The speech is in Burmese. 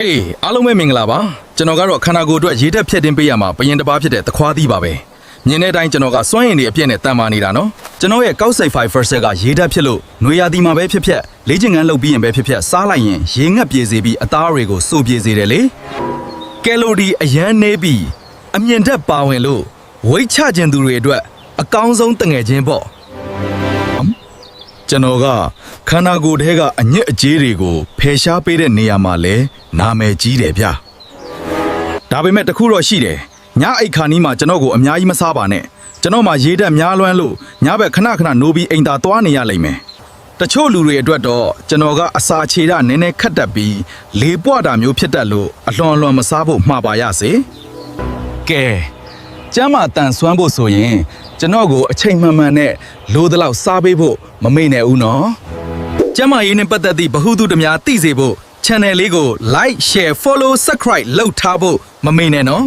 အေးအားလုံးပဲမင်္ဂလာပါကျွန်တော်ကတော့ခန္ဓာကိုယ်အတွက်ရေဓာတ်ဖြတ်တင်းပေးရမှာဘယင်တစ်ပါးဖြစ်တဲ့သခွားသီးပါပဲမြင်တဲ့အတိုင်းကျွန်တော်ကစွမ်းရည်တွေအပြည့်နဲ့တန်မာနေတာနော်ကျွန်တော်ရဲ့ကောက်စိတ်5 first ကရေဓာတ်ဖြစ်လို့နွေရာသီမှာပဲဖြစ်ဖြစ်လေ့ကျင့်ခန်းလုပ်ပြီးရင်ပဲဖြစ်ဖြစ်စားလိုက်ရင်ရေငတ်ပြေစေပြီးအသားတွေကိုစိုပြေစေတယ်လေကယ်လိုရီအရန်နေပြီးအမြင့်ဓာတ်ပါဝင်လို့ဝိတ်ချခြင်းသူတွေအတွက်အကောင်းဆုံးတငယ်ချင်းပေါ့ကျွန်တော်ကခန္ဓာကိုယ်ထဲကအညစ်အကြေးတွေကိုဖယ်ရှားပေးတဲ့နေရာမှာလဲနာမည်ကြီးတယ်ဗျဒါပေမဲ့တခုတော့ရှိတယ်ညအိတ်ခါနီးမှာကျွန်တော်ကိုအများကြီးမစားပါနဲ့ကျွန်တော်မှရေဓာတ်များလွန်းလို့ညဘက်ခဏနိုးပြီးအိမ်သာသွားနေရလိမ့်မယ်တချို့လူတွေအတွက်တော့ကျွန်တော်ကအစာခြေဓာတ်နည်းနည်းခတ်တက်ပြီးလေပွားတာမျိုးဖြစ်တတ်လို့အလွန်မစားဖို့မှားပါရစေကဲကျမ်းမာတန်ဆွမ်းဖို့ဆိုရင်ကျွန်တော်ကိုအချိန်မှန်မှန်နဲ့လိုသလောက်စားပေးဖို့မမေ့နဲ့ဦးနော်ကျမ်းမာရေးနဲ့ပတ်သက်သည့်ဗဟုသုတများသိစေဖို့ channel လေးကို like share follow subscribe လုပ်ထားဖို့မမေ့နဲ့နော်